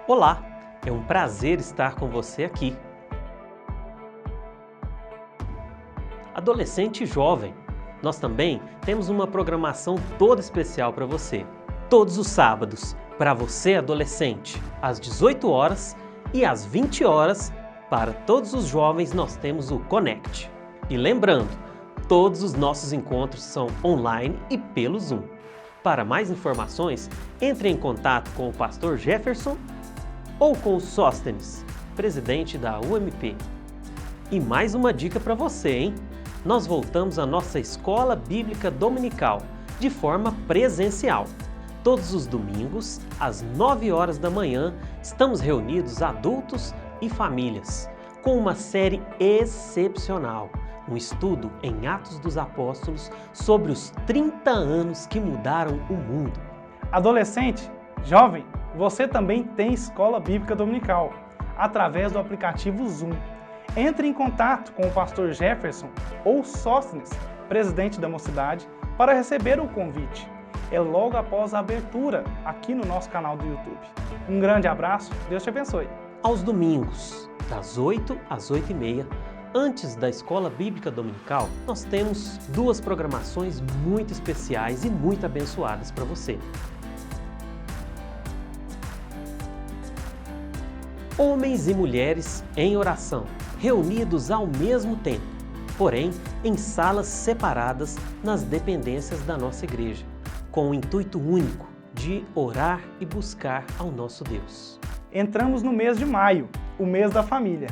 Olá, é um prazer estar com você aqui. Adolescente e jovem, nós também temos uma programação toda especial para você. Todos os sábados, para você adolescente, às 18 horas e às 20 horas, para todos os jovens nós temos o Connect. E lembrando, todos os nossos encontros são online e pelo Zoom. Para mais informações, entre em contato com o pastor Jefferson ou com o Sóstenes, presidente da UMP. E mais uma dica para você, hein? Nós voltamos à nossa Escola Bíblica Dominical, de forma presencial. Todos os domingos, às 9 horas da manhã, estamos reunidos adultos e famílias, com uma série excepcional, um estudo em Atos dos Apóstolos sobre os 30 anos que mudaram o mundo. Adolescente, jovem, você também tem Escola Bíblica Dominical, através do aplicativo Zoom. Entre em contato com o pastor Jefferson ou Sóstenes, presidente da mocidade, para receber o convite. É logo após a abertura aqui no nosso canal do YouTube. Um grande abraço, Deus te abençoe. Aos domingos, das 8 às 8h30, antes da Escola Bíblica Dominical, nós temos duas programações muito especiais e muito abençoadas para você. Homens e mulheres em oração, reunidos ao mesmo tempo, porém em salas separadas nas dependências da nossa igreja, com o intuito único de orar e buscar ao nosso Deus. Entramos no mês de maio, o mês da família.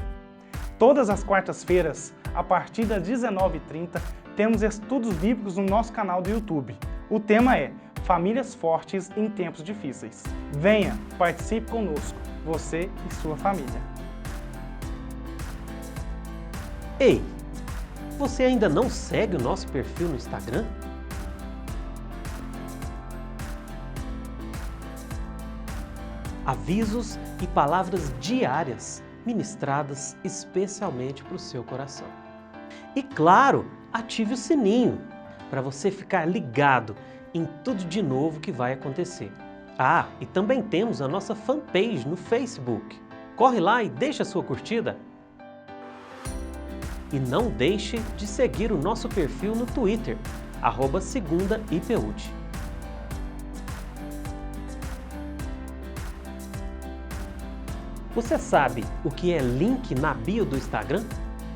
Todas as quartas-feiras, a partir das 19h30, temos estudos bíblicos no nosso canal do YouTube. O tema é Famílias Fortes em Tempos Difíceis. Venha, participe conosco, você e sua família. Ei, você ainda não segue o nosso perfil no Instagram? Avisos e palavras diárias ministradas especialmente para o seu coração. E claro, ative o sininho para você ficar ligado em tudo de novo que vai acontecer. Ah, e também temos a nossa fanpage no Facebook. Corre lá e deixa a sua curtida. E não deixe de seguir o nosso perfil no Twitter, @segundaipud. Você sabe o que é link na bio do Instagram?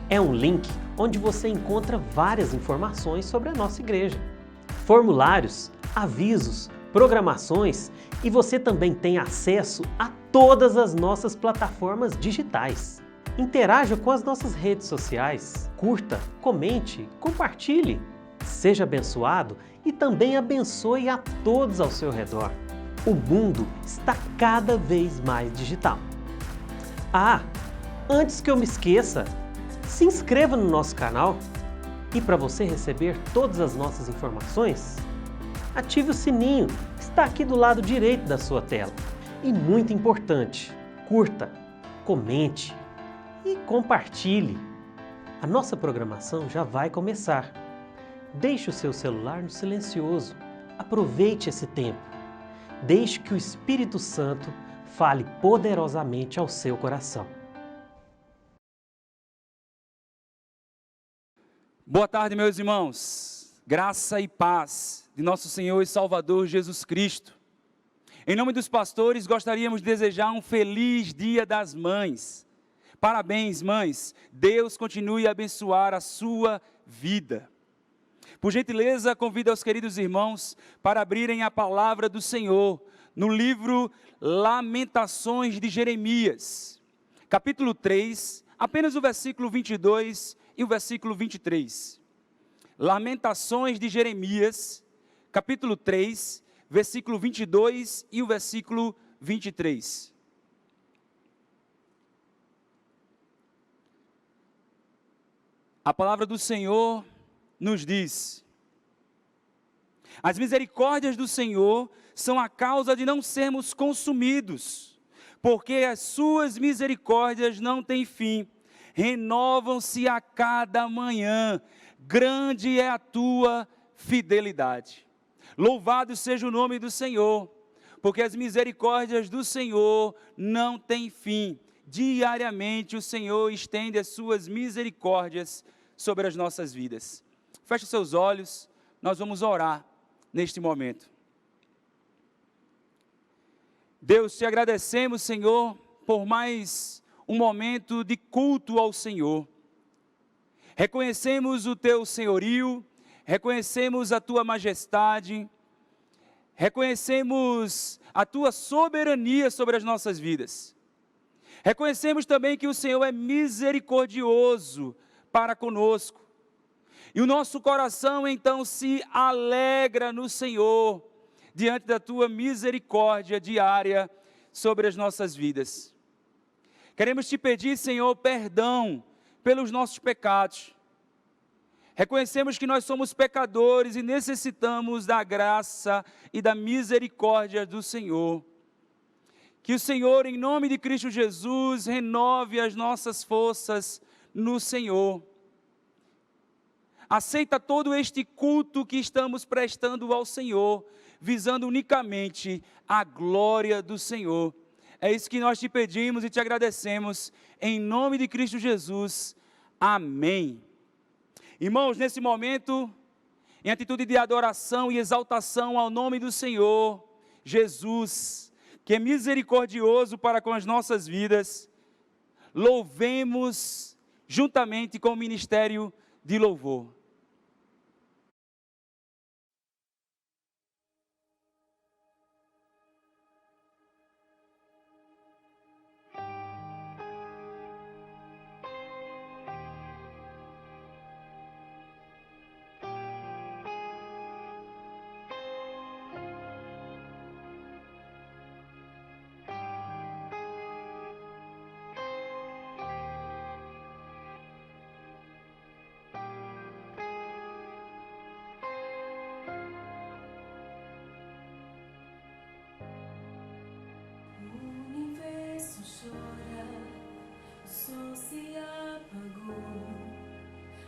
É um link onde você encontra várias informações sobre a nossa igreja. Formulários, avisos, programações e você também tem acesso a todas as nossas plataformas digitais. Interaja com as nossas redes sociais, curta, comente, compartilhe. Seja abençoado e também abençoe a todos ao seu redor. O mundo está cada vez mais digital. Ah, antes que eu me esqueça, se inscreva no nosso canal e para você receber todas as nossas informações, ative o sininho, está aqui do lado direito da sua tela. E muito importante, curta, comente e compartilhe. A nossa programação já vai começar. Deixe o seu celular no silencioso, aproveite esse tempo. Deixe que o Espírito Santo fale poderosamente ao seu coração. Boa tarde, meus irmãos. Graça e paz de nosso Senhor e Salvador Jesus Cristo. Em nome dos pastores, gostaríamos de desejar um feliz Dia das Mães. Parabéns, mães. Deus continue a abençoar a sua vida. Por gentileza, convido aos queridos irmãos para abrirem a palavra do Senhor no livro Lamentações de Jeremias, capítulo 3, apenas o versículo 22 e o versículo 23. Lamentações de Jeremias, capítulo 3, versículo 22 e o versículo 23. A palavra do Senhor nos diz: as misericórdias do Senhor são a causa de não sermos consumidos, porque as suas misericórdias não têm fim, renovam-se a cada manhã, grande é a tua fidelidade. Louvado seja o nome do Senhor, porque as misericórdias do Senhor não têm fim. Diariamente o Senhor estende as suas misericórdias sobre as nossas vidas. Feche seus olhos, nós vamos orar neste momento. Deus, te agradecemos, Senhor, por mais um momento de culto ao Senhor. Reconhecemos o teu senhorio, reconhecemos a tua majestade, reconhecemos a tua soberania sobre as nossas vidas. Reconhecemos também que o Senhor é misericordioso para conosco. E o nosso coração então se alegra no Senhor, diante da tua misericórdia diária sobre as nossas vidas. Queremos te pedir, Senhor, perdão pelos nossos pecados. Reconhecemos que nós somos pecadores e necessitamos da graça e da misericórdia do Senhor. Que o Senhor, em nome de Cristo Jesus, renove as nossas forças no Senhor. Aceita todo este culto que estamos prestando ao Senhor, visando unicamente a glória do Senhor. É isso que nós te pedimos e te agradecemos, em nome de Cristo Jesus. Amém. Irmãos, nesse momento, em atitude de adoração e exaltação ao nome do Senhor, Jesus, que é misericordioso para com as nossas vidas, louvemos juntamente com o ministério de louvor.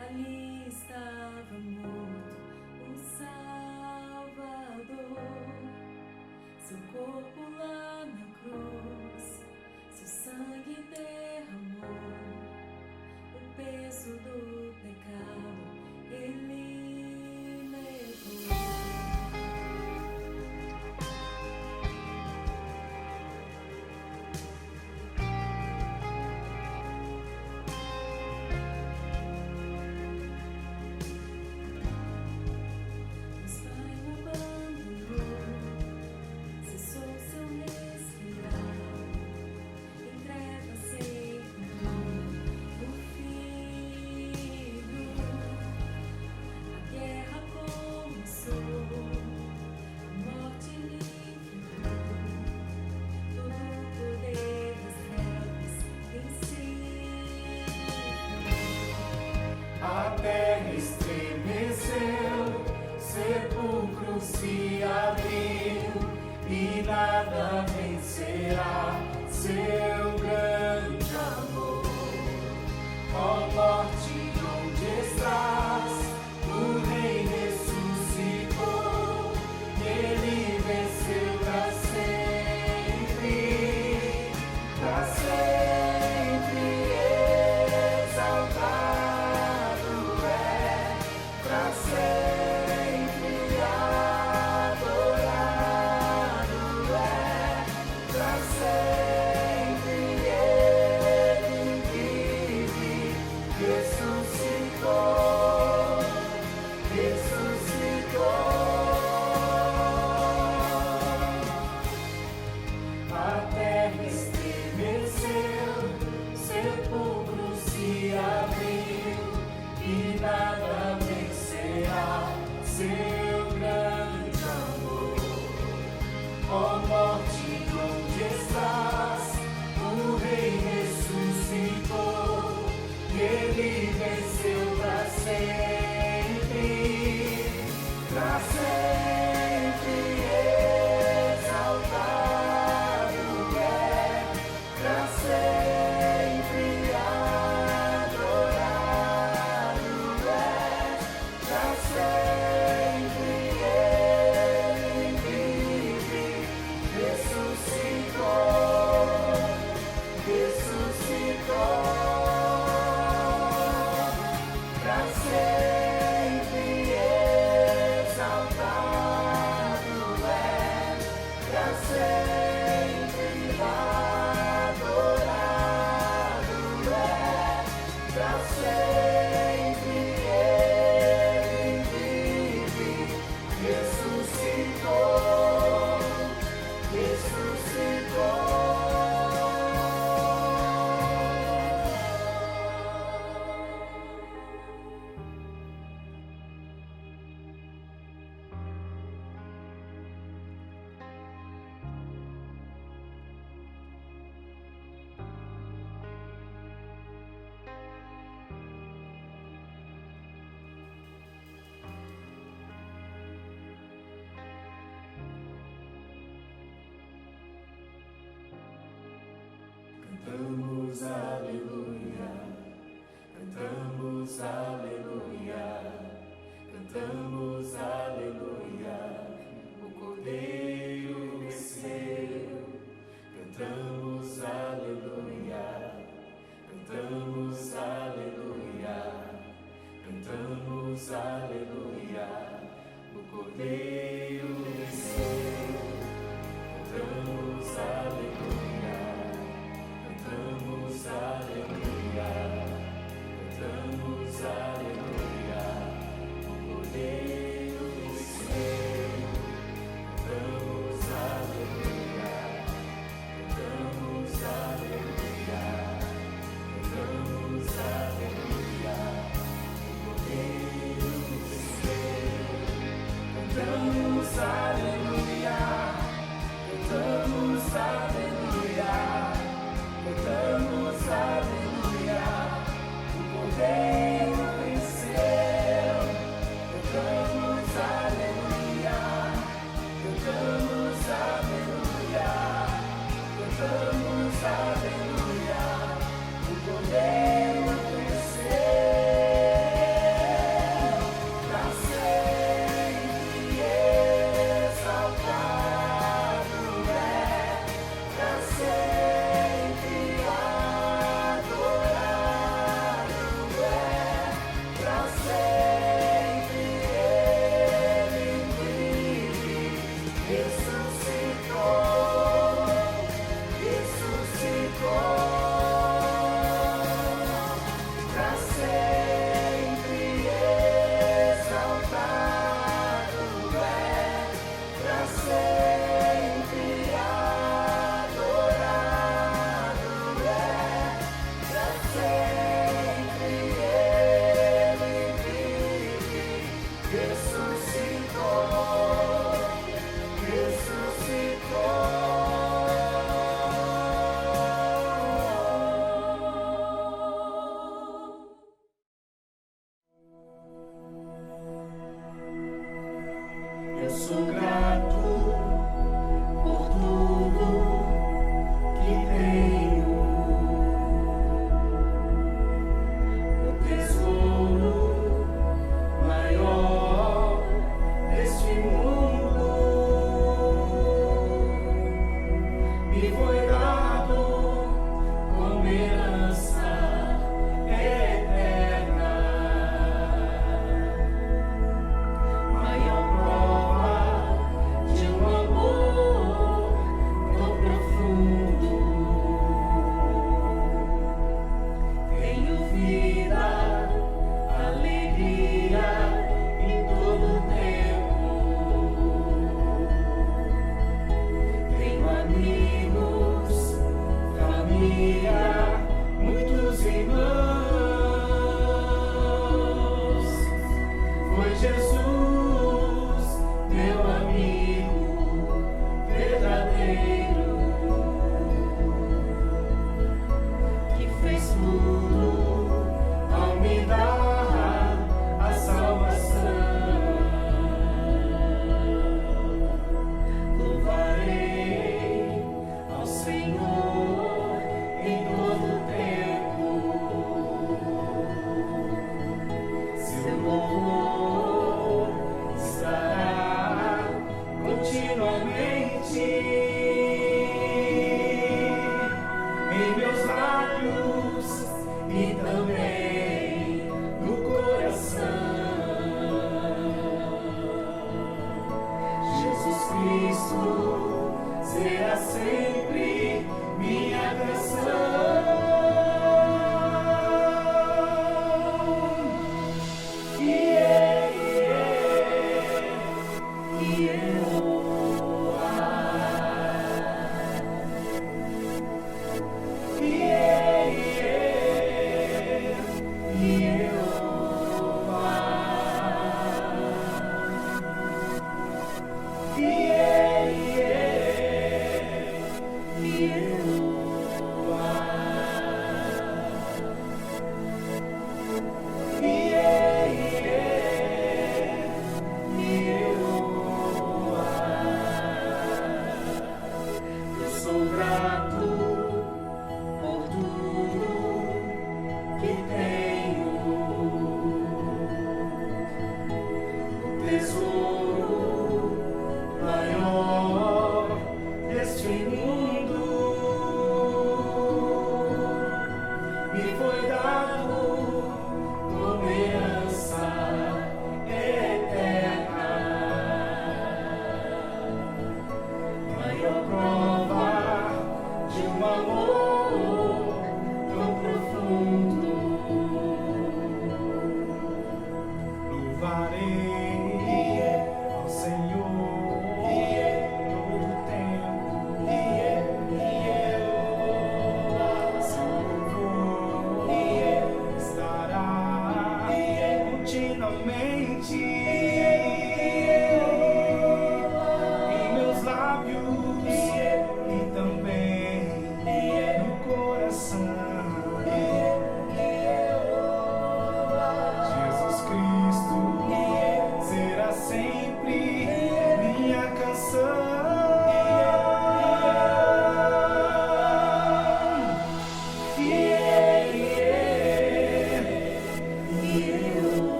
Ali estava morto o Salvador, seu corpo lá na cruz, seu sangue derramou, o peso do pecado ele levou. A terra estremeceu, sepulcro se abriu, e nada vencerá seu grande amor. Ó morte, onde estás? O Rei ressuscitou, ele venceu para sempre, para sempre exaltado é, para sempre adorado é, para sempre ele vive, ressuscitou, ressuscitou. A terra estremeceu, sepulcro se abriu, e nada vencerá seu grande amor. Ó morte, onde estás? O Rei ressuscitou, ele venceu para sempre exaltado é, pra sempre adorado é, pra sempre ele vive, ressuscitou, Cantamos aleluia, cantamos aleluia, cantamos aleluia, o Cordeiro venceu. Cantamos aleluia, cantamos aleluia, cantamos aleluia, o Cordeiro venceu. Cantamos aleluia, cantamos aleluia, cantamos aleluia, o Cordeiro venceu. Cantamos aleluia, cantamos aleluia, cantamos aleluia, o Cordeiro venceu. Cantamos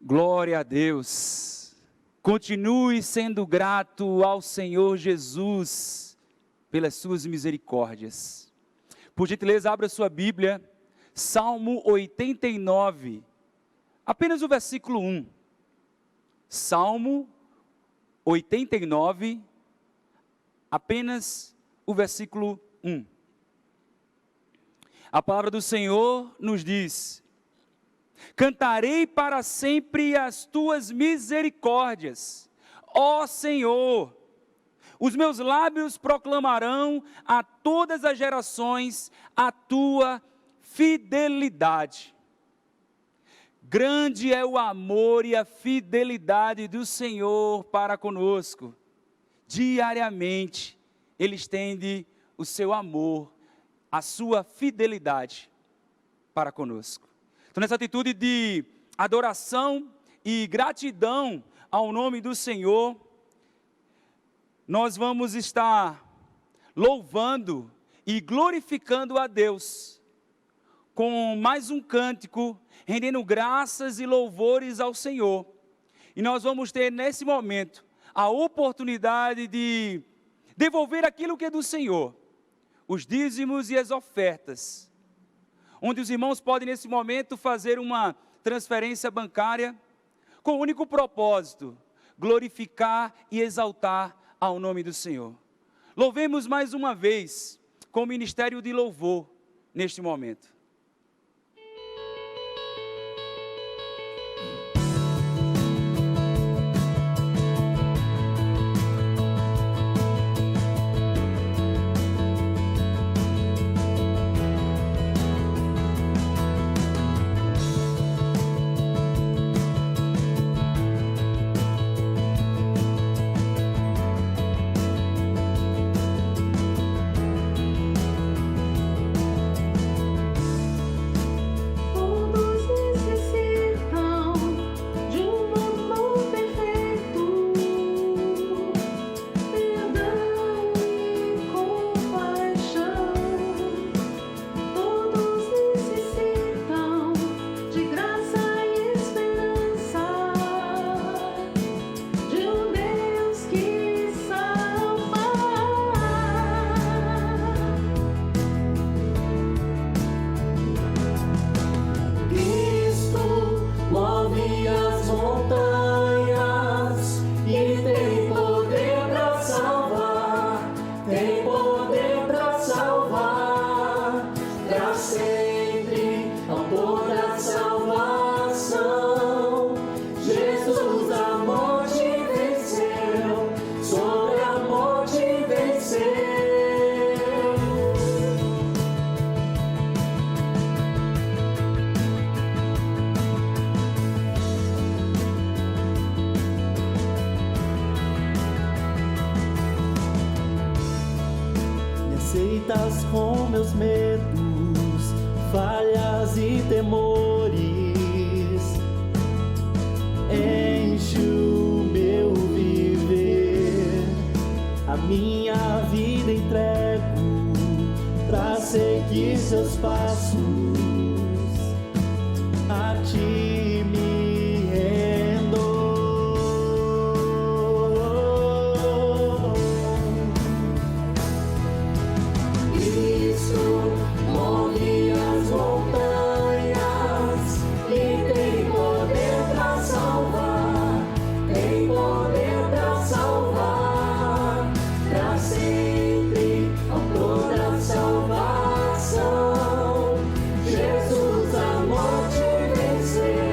Glória a Deus. Continue sendo grato ao Senhor Jesus pelas suas misericórdias. Por gentileza, abra sua Bíblia, Salmo 89, apenas o versículo 1. Salmo 89, apenas o versículo 1. A palavra do Senhor nos diz: cantarei para sempre as tuas misericórdias, ó Senhor. Os meus lábios proclamarão a todas as gerações a tua fidelidade. Grande é o amor e a fidelidade do Senhor para conosco. Diariamente, Ele estende o seu amor, a sua fidelidade para conosco. Então, nessa atitude de adoração e gratidão ao nome do Senhor, nós vamos estar louvando e glorificando a Deus com mais um cântico, rendendo graças e louvores ao Senhor. E nós vamos ter nesse momento a oportunidade de devolver aquilo que é do Senhor, os dízimos e as ofertas, onde os irmãos podem nesse momento fazer uma transferência bancária com o único propósito: glorificar e exaltar ao nome do Senhor. Louvemos mais uma vez com o ministério de louvor neste momento. Aceitas com meus medos, falhas e temores. Enche o meu viver, a minha vida entrego pra seguir seus passos. A ti me rendo. Move as montanhas e tem poder pra salvar, tem poder pra salvar, pra sempre, autor da salvação. Jesus a morte venceu.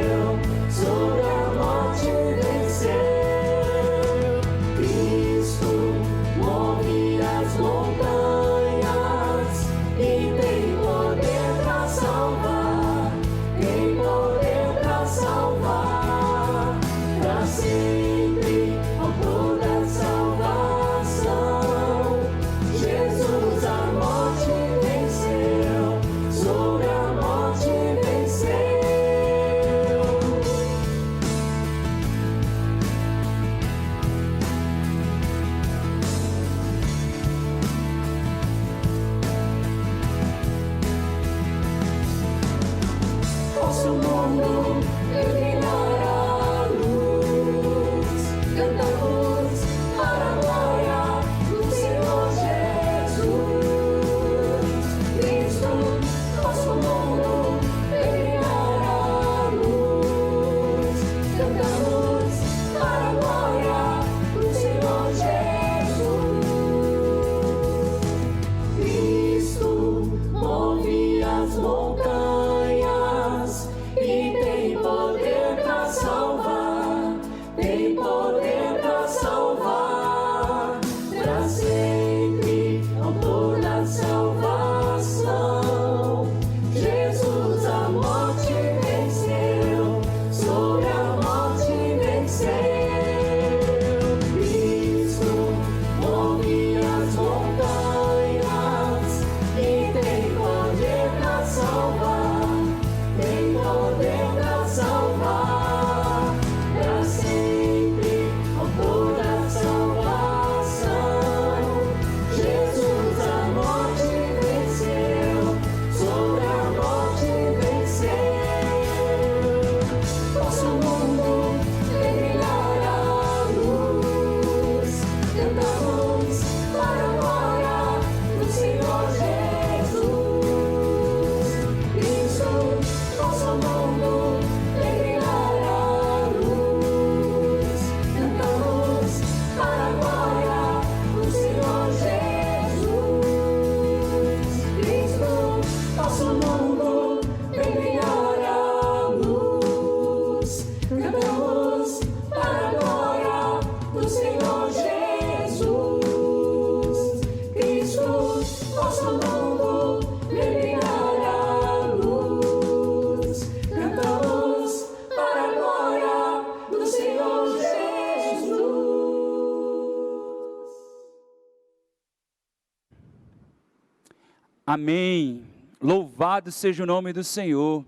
Amém. Louvado seja o nome do Senhor.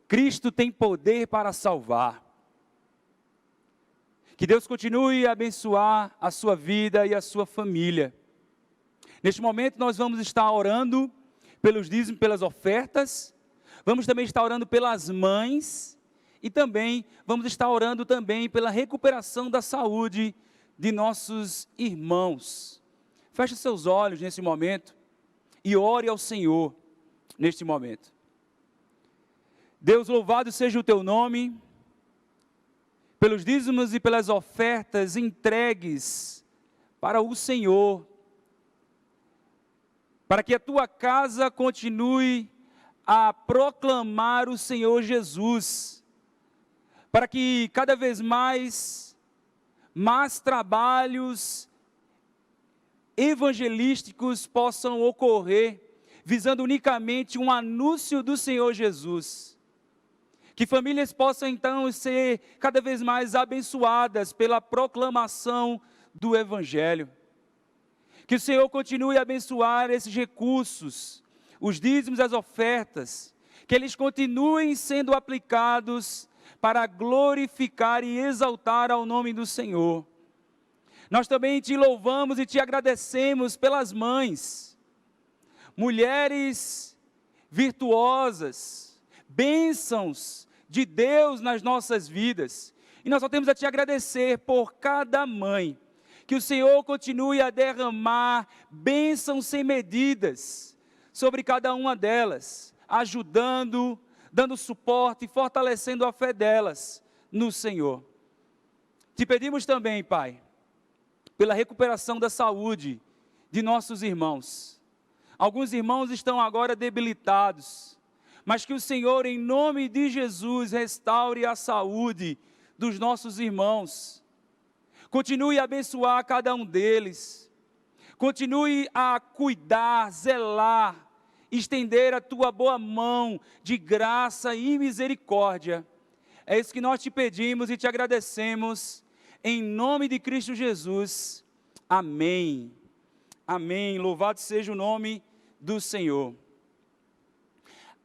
Cristo tem poder para salvar. Que Deus continue a abençoar a sua vida e a sua família. Neste momento nós vamos estar orando pelos dízimos, pelas ofertas. Vamos também estar orando pelas mães. E também vamos estar orando também pela recuperação da saúde de nossos irmãos. Feche seus olhos nesse momento e ore ao Senhor neste momento. Deus, louvado seja o teu nome, pelos dízimos e pelas ofertas entregues para o Senhor, para que a tua casa continue a proclamar o Senhor Jesus, para que cada vez mais trabalhos evangelísticos possam ocorrer, visando unicamente um anúncio do Senhor Jesus. Que famílias possam então ser cada vez mais abençoadas pela proclamação do Evangelho. Que o Senhor continue a abençoar esses recursos, os dízimos, as ofertas, que eles continuem sendo aplicados para glorificar e exaltar ao nome do Senhor. Nós também te louvamos e te agradecemos pelas mães, mulheres virtuosas, bênçãos de Deus nas nossas vidas. E nós só temos a te agradecer por cada mãe, que o Senhor continue a derramar bênçãos sem medidas sobre cada uma delas, ajudando, dando suporte e fortalecendo a fé delas no Senhor. Te pedimos também, Pai, pela recuperação da saúde de nossos irmãos. Alguns irmãos estão agora debilitados, mas que o Senhor, em nome de Jesus, restaure a saúde dos nossos irmãos. Continue a abençoar cada um deles. Continue a cuidar, zelar, estender a tua boa mão de graça e misericórdia. É isso que nós te pedimos e te agradecemos. Em nome de Cristo Jesus, amém. Amém. Louvado seja o nome do Senhor.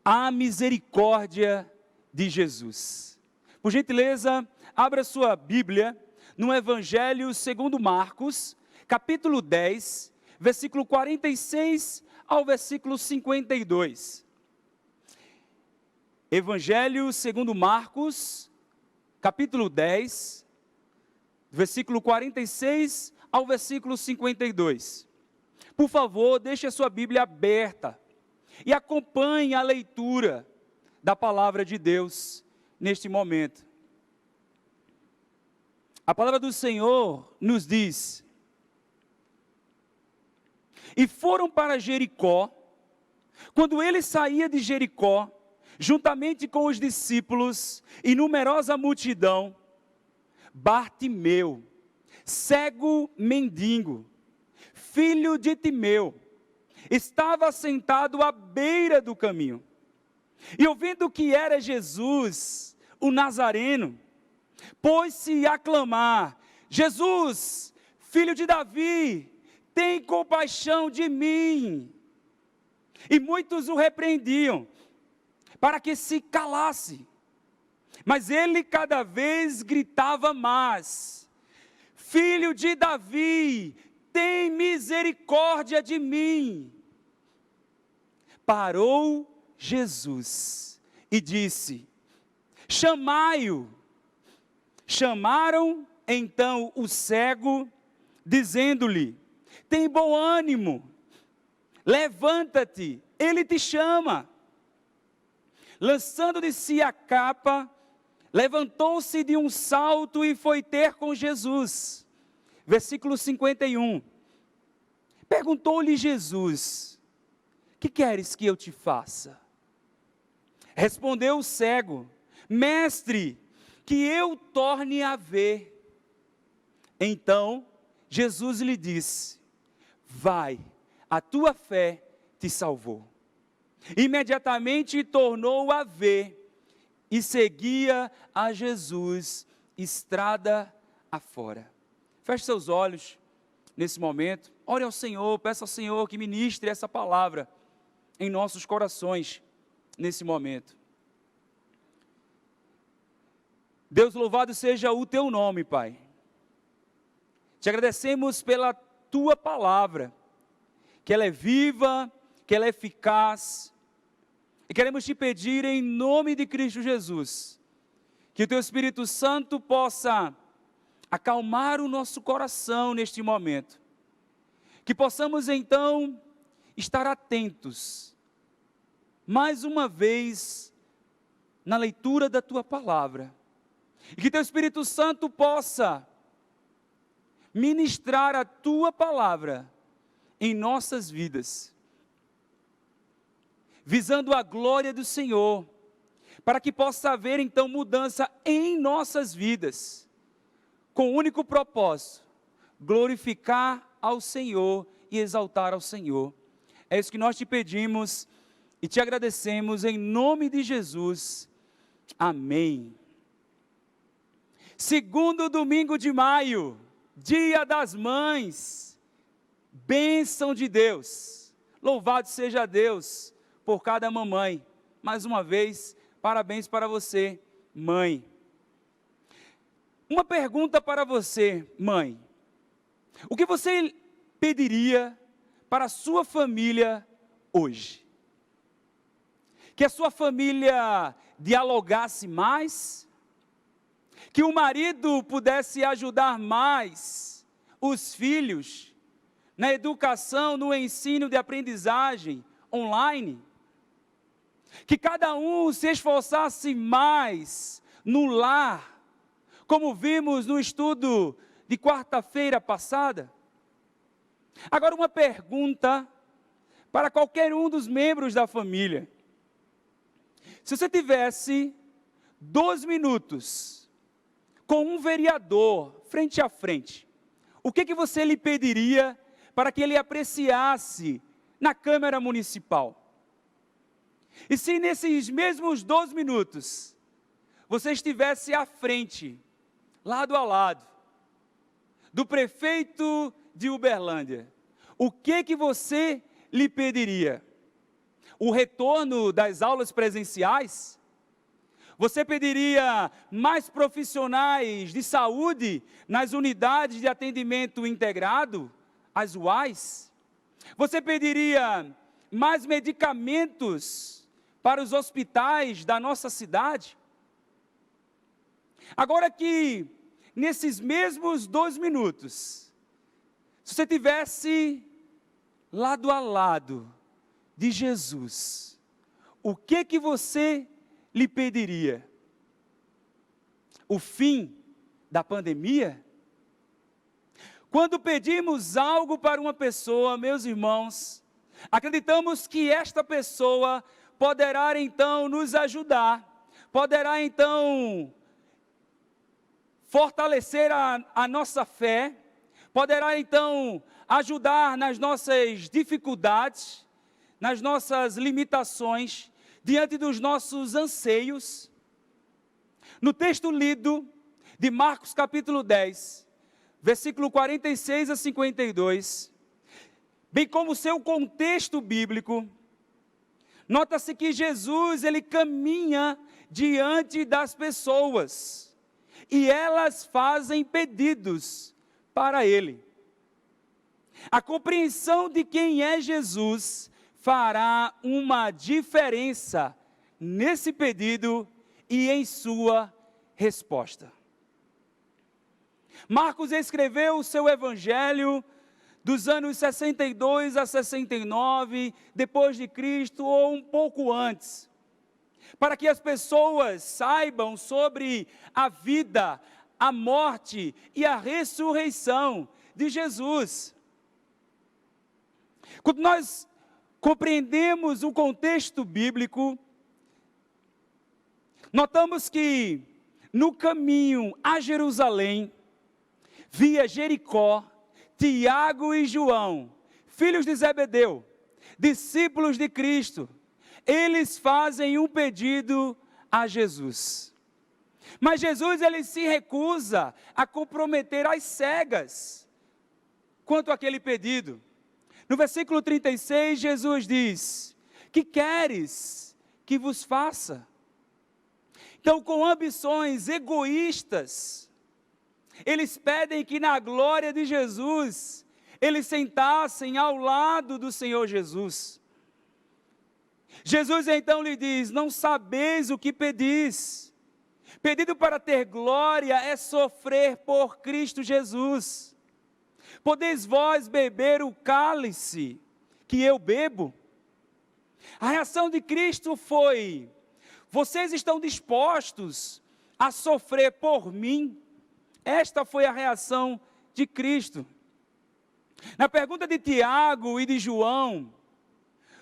A misericórdia de Jesus. Por gentileza, abra sua Bíblia no Evangelho segundo Marcos, capítulo 10, versículo 46 ao versículo 52. Evangelho segundo Marcos, capítulo 10, versículo 46 ao versículo 52. Por favor, deixe a sua Bíblia aberta e acompanhe a leitura da palavra de Deus neste momento. A palavra do Senhor nos diz: e foram para Jericó. Quando ele saía de Jericó, juntamente com os discípulos e numerosa multidão, Bartimeu, cego mendigo, filho de Timeu, estava sentado à beira do caminho. E ouvindo que era Jesus, o Nazareno, pôs-se a clamar: Jesus, filho de Davi, tem compaixão de mim. E muitos o repreendiam, para que se calasse. Mas ele cada vez gritava mais: Filho de Davi, tem misericórdia de mim. Parou Jesus e disse: chamai-o. Chamaram então o cego, dizendo-lhe: tem bom ânimo, levanta-te, ele te chama. Lançando de si a capa, levantou-se de um salto e foi ter com Jesus. Versículo 51. Perguntou-lhe Jesus: que queres que eu te faça? Respondeu o cego: Mestre, que eu torne a ver. Então Jesus lhe disse: vai, a tua fé te salvou. Imediatamente tornou a ver e seguia a Jesus estrada afora. Feche seus olhos nesse momento, ore ao Senhor, peça ao Senhor que ministre essa palavra em nossos corações nesse momento. Deus, louvado seja o teu nome, Pai. Te agradecemos pela tua palavra, que ela é viva, que ela é eficaz. E queremos te pedir em nome de Cristo Jesus, que o teu Espírito Santo possa acalmar o nosso coração neste momento. Que possamos então estar atentos, mais uma vez, na leitura da tua palavra. E que teu Espírito Santo possa ministrar a tua palavra em nossas vidas, visando a glória do Senhor, para que possa haver então mudança em nossas vidas, com o único propósito: glorificar ao Senhor e exaltar ao Senhor. É isso que nós te pedimos e te agradecemos em nome de Jesus. Amém. Segundo domingo de maio, Dia das Mães, bênção de Deus. Louvado seja Deus por cada mamãe. Mais uma vez, parabéns para você, mãe. Uma pergunta para você, mãe. O que você pediria para a sua família hoje? Que a sua família dialogasse mais? Que o marido pudesse ajudar mais os filhos na educação, no ensino de aprendizagem online? Que cada um se esforçasse mais no lar, como vimos no estudo de quarta-feira passada? Agora uma pergunta para qualquer um dos membros da família. Se você tivesse 2 minutos com um vereador, frente a frente, o que você lhe pediria para que ele apreciasse na Câmara Municipal? E se nesses mesmos 2 minutos, você estivesse à frente, lado a lado, do prefeito de Uberlândia, o que você lhe pediria? O retorno das aulas presenciais? Você pediria mais profissionais de saúde nas unidades de atendimento integrado, as UAS? Você pediria mais medicamentos para os hospitais da nossa cidade? Agora que, nesses mesmos 2 minutos, se você tivesse lado a lado de Jesus, o que você lhe pediria? O fim da pandemia? Quando pedimos algo para uma pessoa, meus irmãos, acreditamos que esta pessoa poderá então nos ajudar, poderá então fortalecer a nossa fé, poderá então ajudar nas nossas dificuldades, nas nossas limitações, diante dos nossos anseios. No texto lido de Marcos capítulo 10, versículo 46 a 52, bem como o seu contexto bíblico, nota-se que Jesus, ele caminha diante das pessoas, e elas fazem pedidos para ele. A compreensão de quem é Jesus fará uma diferença nesse pedido e em sua resposta. Marcos escreveu o seu evangelho dos anos 62 a 69 depois de Cristo, ou um pouco antes, para que as pessoas saibam sobre a vida, a morte e a ressurreição de Jesus. Quando nós compreendemos o contexto bíblico, notamos que no caminho a Jerusalém, via Jericó, Tiago e João, filhos de Zebedeu, discípulos de Cristo, eles fazem um pedido a Jesus. Mas Jesus, ele se recusa a comprometer às cegas quanto àquele pedido. No versículo 36, Jesus diz Que queres que vos faça? Então, com ambições egoístas, eles pedem que na glória de Jesus, eles sentassem ao lado do Senhor Jesus. Jesus então lhe diz: não sabeis o que pedis. Pedido para ter glória é sofrer por Cristo Jesus. Podeis vós beber o cálice que eu bebo? A reação de Cristo foi: vocês estão dispostos a sofrer por mim? Esta foi a reação de Cristo. Na pergunta de Tiago e de João,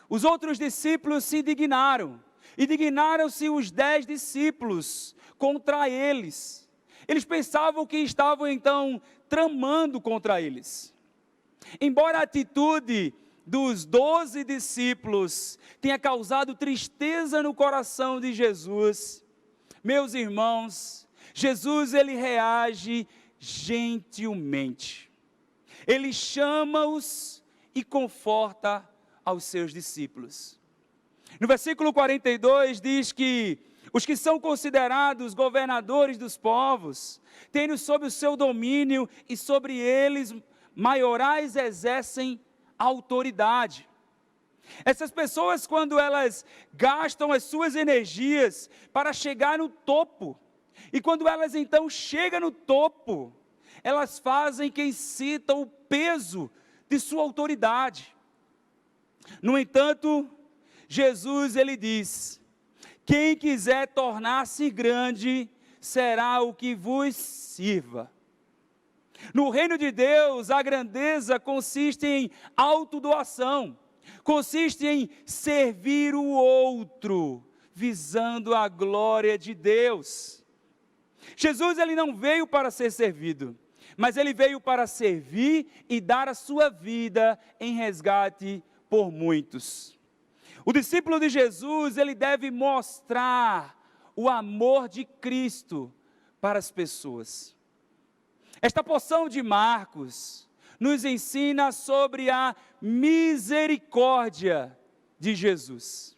os outros discípulos se indignaram. Indignaram-se os 10 discípulos contra eles. Eles pensavam que estavam então tramando contra eles. Embora a atitude dos 12 discípulos tenha causado tristeza no coração de Jesus, meus irmãos, Jesus ele reage gentilmente. Ele chama-os e conforta aos seus discípulos. No versículo 42 diz que os que são considerados governadores dos povos, tendo sob o seu domínio e sobre eles maiorais exercem autoridade. Essas pessoas, quando elas gastam as suas energias para chegar no topo, e quando elas então chegam no topo, elas fazem quem sinta o peso de sua autoridade. No entanto, Jesus ele diz: quem quiser tornar-se grande, será o que vos sirva. No reino de Deus, a grandeza consiste em autodoação, consiste em servir o outro, visando a glória de Deus. Jesus ele não veio para ser servido, mas ele veio para servir e dar a sua vida em resgate por muitos. O discípulo de Jesus, ele deve mostrar o amor de Cristo para as pessoas. Esta porção de Marcos nos ensina sobre a misericórdia de Jesus.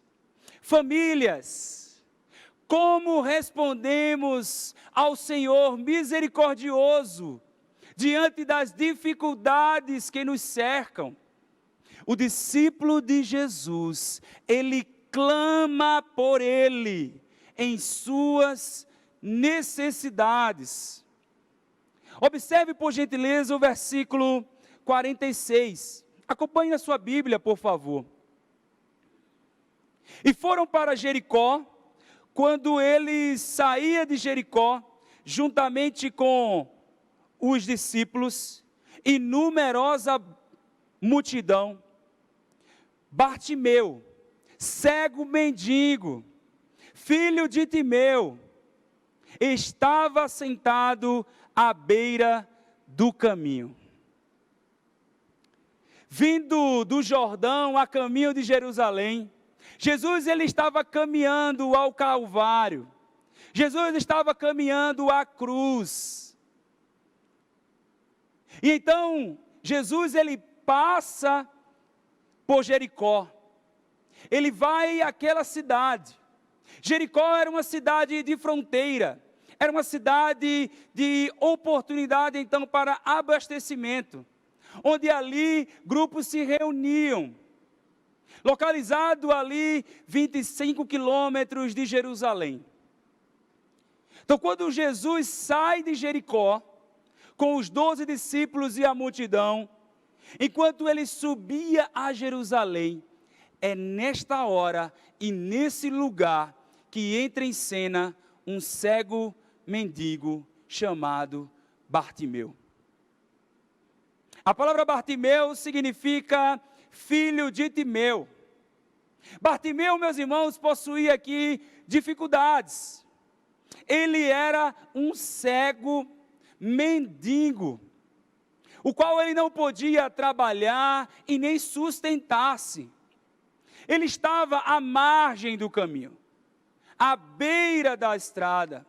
Famílias, como respondemos ao Senhor misericordioso diante das dificuldades que nos cercam? O discípulo de Jesus, ele clama por ele em suas necessidades. Observe, por gentileza, o versículo 46. Acompanhe na sua Bíblia, por favor. E foram para Jericó. Quando ele saía de Jericó, juntamente com os discípulos e numerosa multidão, Bartimeu, cego mendigo, filho de Timeu, estava sentado à beira do caminho. Vindo do Jordão a caminho de Jerusalém, Jesus ele estava caminhando ao Calvário. Jesus estava caminhando à cruz. E então, Jesus ele passa por Jericó. Ele vai àquela cidade. Jericó era uma cidade de fronteira. Era uma cidade de oportunidade, então, para abastecimento, onde ali grupos se reuniam. Localizado ali 25 quilômetros de Jerusalém. Então, quando Jesus sai de Jericó, com os 12 discípulos e a multidão, enquanto ele subia a Jerusalém, é nesta hora e nesse lugar que entra em cena um cego mendigo chamado Bartimeu. A palavra Bartimeu significa filho de Timeu. Bartimeu, meus irmãos, possuía aqui dificuldades. Ele era um cego mendigo, o qual ele não podia trabalhar e nem sustentar-se. Ele estava à margem do caminho, à beira da estrada.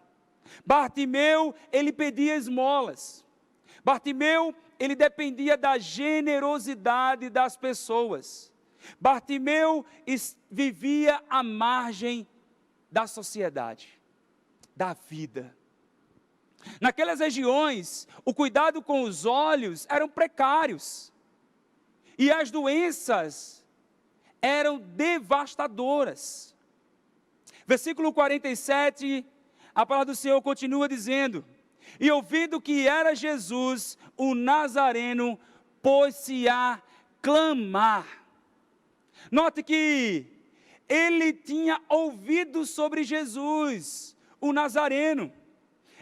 Bartimeu, ele pedia esmolas. Bartimeu, ele dependia da generosidade das pessoas. Bartimeu vivia à margem da sociedade, da vida. Naquelas regiões, o cuidado com os olhos eram precários. E as doenças eram devastadoras. Versículo 47, a palavra do Senhor continua dizendo: e ouvindo que era Jesus, o Nazareno, pôs-se a clamar. Note que ele tinha ouvido sobre Jesus, o Nazareno.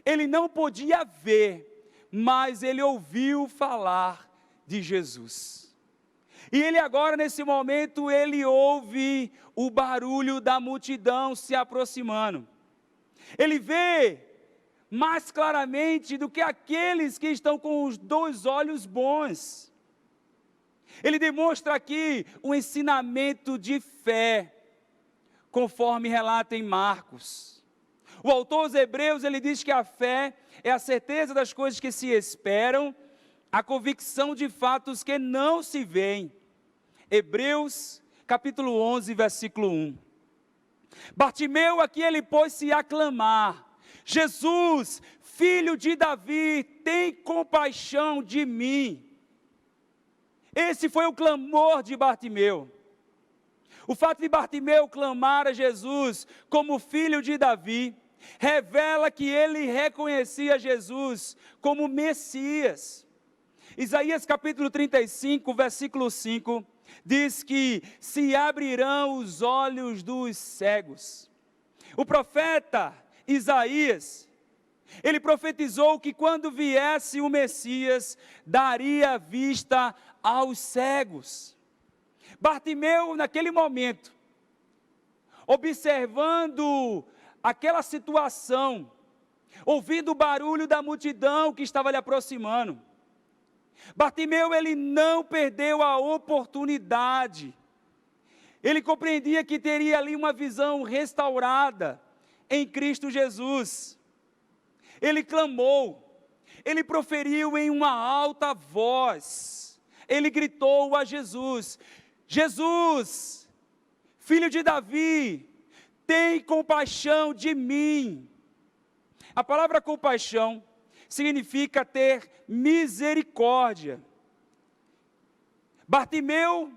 Ele não podia ver, mas ele ouviu falar de Jesus. E ele agora, nesse momento, ele ouve o barulho da multidão se aproximando. Ele vê mais claramente do que aqueles que estão com os 2 olhos bons. Ele demonstra aqui um ensinamento de fé, conforme relata em Marcos. O autor aos Hebreus, ele diz que a fé é a certeza das coisas que se esperam, a convicção de fatos que não se veem. Hebreus, capítulo 11, versículo 1. Bartimeu aqui, ele pôs-se a clamar: Jesus, filho de Davi, tem compaixão de mim. Esse foi o clamor de Bartimeu. O fato de Bartimeu clamar a Jesus como filho de Davi, revela que ele reconhecia Jesus como Messias. Isaías capítulo 35, versículo 5, diz que se abrirão os olhos dos cegos. O profeta Isaías, ele profetizou que quando viesse o Messias, daria vista aos cegos. Bartimeu, naquele momento, observando aquela situação, ouvindo o barulho da multidão que estava lhe aproximando, Bartimeu, ele não perdeu a oportunidade. Ele compreendia que teria ali uma visão restaurada em Cristo Jesus. Ele clamou, ele proferiu em uma alta voz, ele gritou a Jesus: Jesus, filho de Davi, tem compaixão de mim. A palavra compaixão significa ter misericórdia. Bartimeu,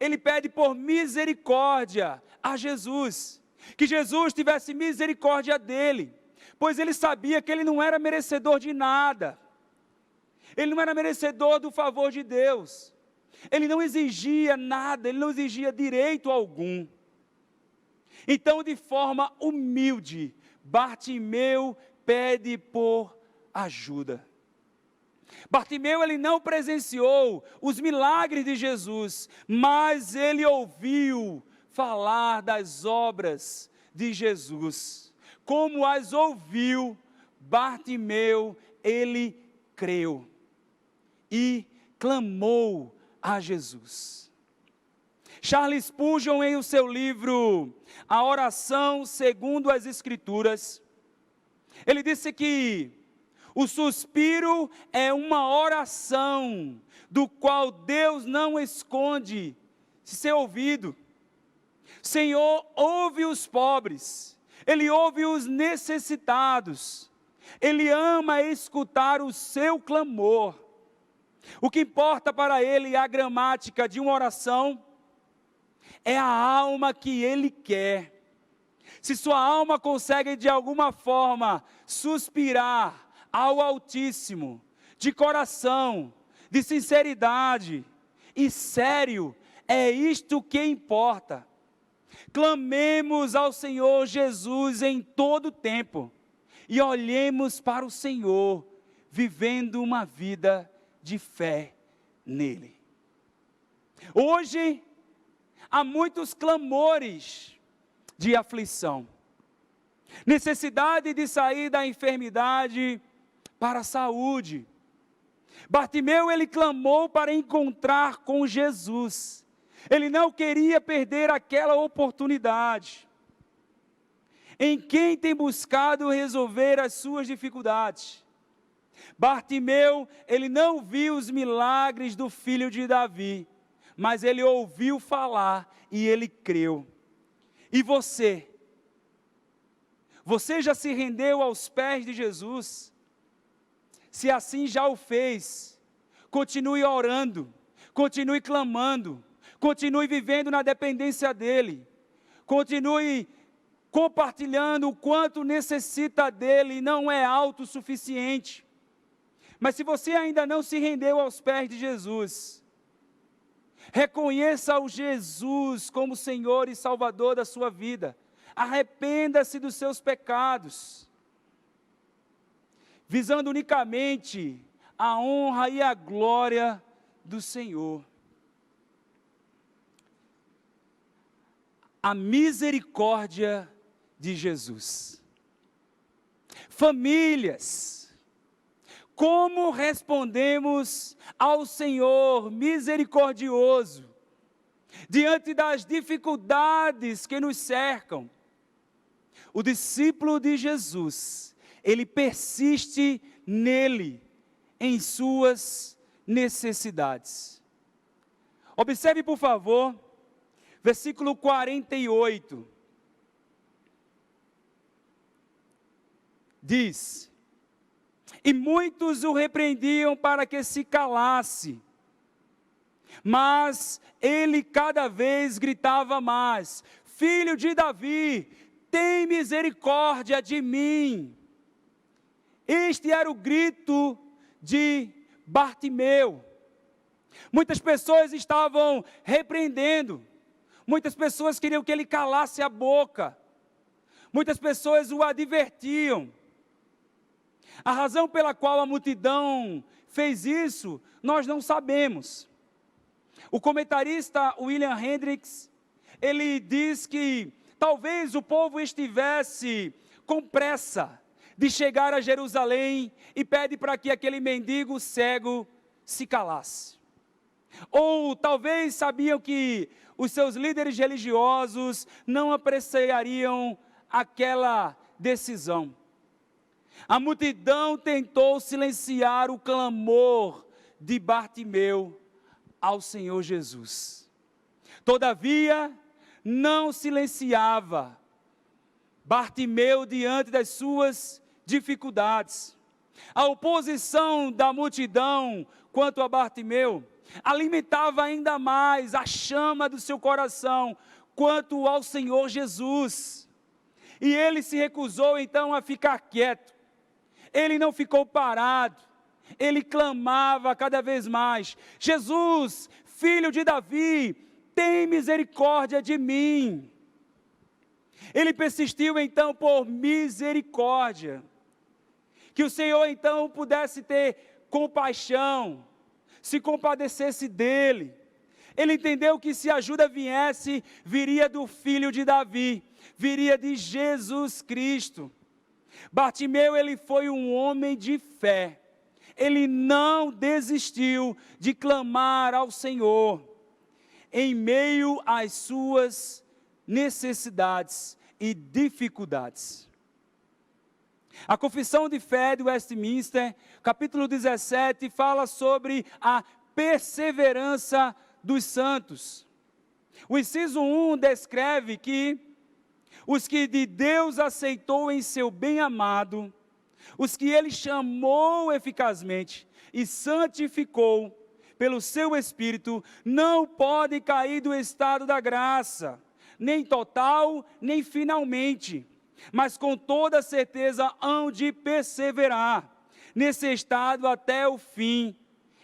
ele pede por misericórdia a Jesus, que Jesus tivesse misericórdia dele, pois ele sabia que ele não era merecedor de nada, ele não era merecedor do favor de Deus, ele não exigia nada, ele não exigia direito algum. Então, de forma humilde, Bartimeu pede por ajuda. Bartimeu, ele não presenciou os milagres de Jesus, mas ele ouviu falar das obras de Jesus. Como as ouviu, Bartimeu, ele creu e clamou a Jesus. Charles Spurgeon, em o seu livro A Oração Segundo as Escrituras, ele disse que o suspiro é uma oração do qual Deus não esconde seu ouvido. Senhor, ouve os pobres, Ele ouve os necessitados, Ele ama escutar o seu clamor. O que importa para Ele, a gramática de uma oração, é a alma que Ele quer. Se sua alma consegue de alguma forma suspirar ao Altíssimo, de coração, de sinceridade e sério, é isto que importa. Clamemos ao Senhor Jesus em todo o tempo e olhemos para o Senhor, vivendo uma vida de fé nele. Hoje, há muitos clamores de aflição, necessidade de sair da enfermidade para a saúde. Bartimeu, ele clamou para encontrar com Jesus. Ele não queria perder aquela oportunidade. Em quem tem buscado resolver as suas dificuldades? Bartimeu, ele não viu os milagres do filho de Davi, mas ele ouviu falar e ele creu. E você? Você já se rendeu aos pés de Jesus? Se assim já o fez, continue orando, continue clamando, continue vivendo na dependência dEle, continue compartilhando o quanto necessita dEle e não é autossuficiente. Mas se você ainda não se rendeu aos pés de Jesus, reconheça o Jesus como Senhor e Salvador da sua vida. Arrependa-se dos seus pecados, visando unicamente a honra e a glória do Senhor. A misericórdia de Jesus. Famílias, como respondemos ao Senhor misericordioso diante das dificuldades que nos cercam? O discípulo de Jesus, ele persiste nele, em suas necessidades. Observe, por favor, versículo 48. Diz: e muitos o repreendiam para que se calasse, mas ele cada vez gritava mais: Filho de Davi, tem misericórdia de mim. Este era o grito de Bartimeu. Muitas pessoas estavam repreendendo, muitas pessoas queriam que ele calasse a boca, muitas pessoas o advertiam. A razão pela qual a multidão fez isso, nós não sabemos. O comentarista William Hendricks, ele diz que talvez o povo estivesse com pressa de chegar a Jerusalém e pede para que aquele mendigo cego se calasse. Ou talvez sabiam que os seus líderes religiosos não apreciariam aquela decisão. A multidão tentou silenciar o clamor de Bartimeu ao Senhor Jesus. Todavia, não silenciava Bartimeu diante das suas dificuldades. A oposição da multidão quanto a Bartimeu alimentava ainda mais a chama do seu coração quanto ao Senhor Jesus. E ele se recusou então a ficar quieto. Ele não ficou parado. Ele clamava cada vez mais: Jesus, filho de Davi, tem misericórdia de mim. Ele persistiu então por misericórdia. Que o Senhor então pudesse ter compaixão, se compadecesse dele. Ele entendeu que se ajuda viesse, viria do filho de Davi, viria de Jesus Cristo. Bartimeu, ele foi um homem de fé. Ele não desistiu de clamar ao Senhor em meio às suas necessidades e dificuldades. A Confissão de Fé de Westminster, capítulo 17, fala sobre a perseverança dos santos. O inciso 1 descreve que os que de Deus aceitou em seu bem-amado, os que ele chamou eficazmente e santificou pelo seu Espírito, não podem cair do estado da graça, nem total, nem finalmente, mas com toda certeza hão de perseverar nesse estado até o fim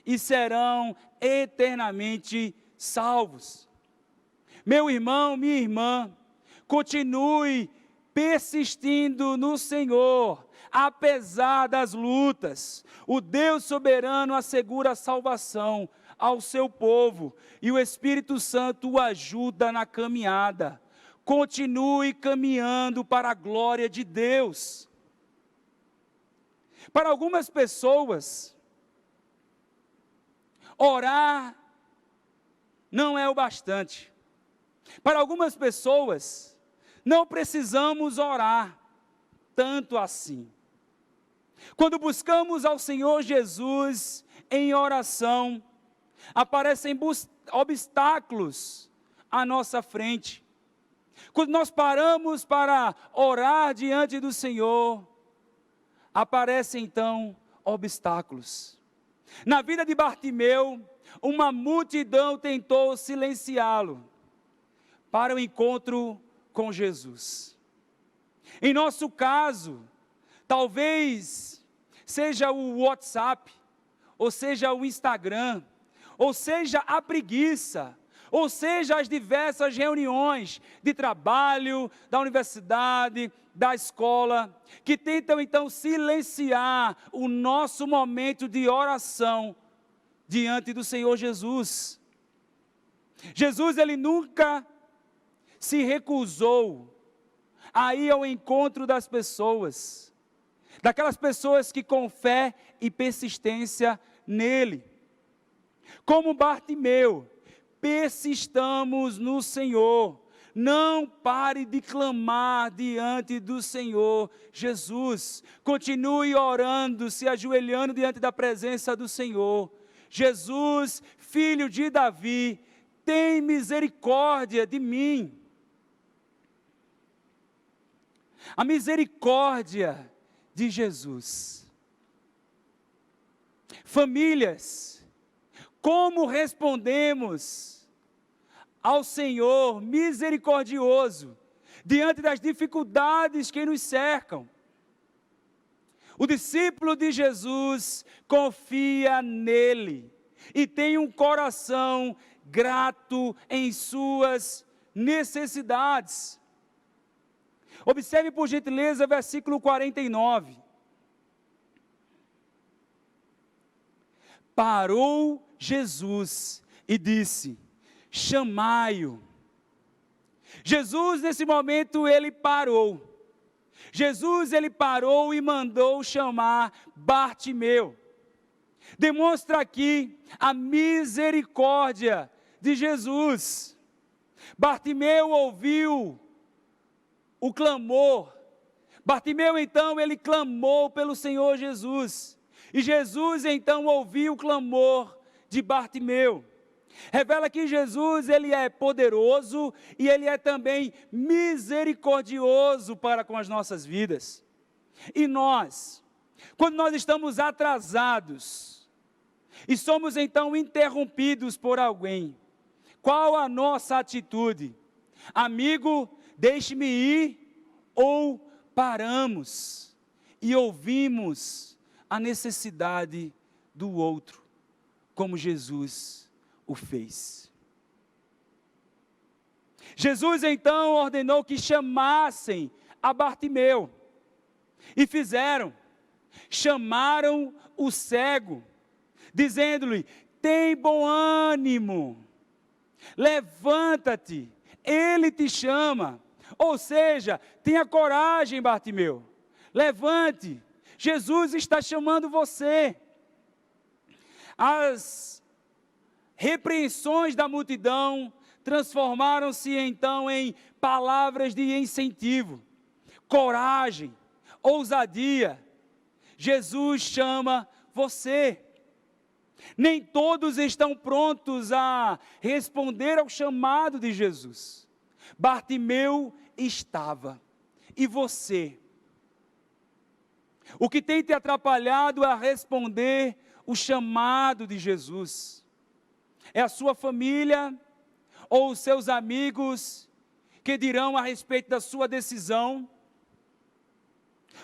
e serão eternamente salvos. Meu irmão, minha irmã, continue persistindo no Senhor, apesar das lutas. O Deus soberano assegura a salvação ao seu povo e o Espírito Santo o ajuda na caminhada. Continue caminhando para a glória de Deus. Para algumas pessoas, orar não é o bastante. Para algumas pessoas, não precisamos orar tanto assim. Quando buscamos ao Senhor Jesus em oração, aparecem obstáculos à nossa frente. Quando nós paramos para orar diante do Senhor, aparecem então obstáculos. Na vida de Bartimeu, uma multidão tentou silenciá-lo para o encontro com Jesus. Em nosso caso, talvez seja o WhatsApp, ou seja o Instagram, ou seja a preguiça, ou seja as diversas reuniões de trabalho, da universidade, da escola, que tentam então silenciar o nosso momento de oração diante do Senhor Jesus. Jesus, ele nunca se recusou a ir ao encontro das pessoas, daquelas pessoas que com fé e persistência nele. Como Bartimeu, persistamos no Senhor. Não pare de clamar diante do Senhor Jesus. Continue orando, se ajoelhando diante da presença do Senhor. Jesus, filho de Davi, tem misericórdia de mim. A misericórdia de Jesus. Famílias, como respondemos ao Senhor misericordioso diante das dificuldades que nos cercam? O discípulo de Jesus confia nele e tem um coração grato em suas necessidades. Observe por gentileza o versículo 49. Parou Jesus e disse: chamai-o. Jesus, nesse momento, ele parou. Jesus, ele parou e mandou chamar Bartimeu. Demonstra aqui a misericórdia de Jesus. Bartimeu ouviu o clamor. Bartimeu, então, ele clamou pelo Senhor Jesus. E Jesus, então, ouviu o clamor de Bartimeu. Revela que Jesus, ele é poderoso e ele é também misericordioso para com as nossas vidas. E nós, quando nós estamos atrasados e somos então interrompidos por alguém, qual a nossa atitude? Amigo, deixe-me ir, ou paramos e ouvimos a necessidade do outro, como Jesus o fez. Jesus então ordenou que chamassem a Bartimeu, e fizeram. Chamaram o cego, dizendo-lhe: tem bom ânimo, levanta-te, ele te chama. Ou seja, tenha coragem, Bartimeu, levante, Jesus está chamando você. As repreensões da multidão transformaram-se então em palavras de incentivo, coragem, ousadia. Jesus chama você. Nem todos estão prontos a responder ao chamado de Jesus. Bartimeu estava. E você? O que tem te atrapalhado a responder o chamado de Jesus? É a sua família ou os seus amigos que dirão a respeito da sua decisão?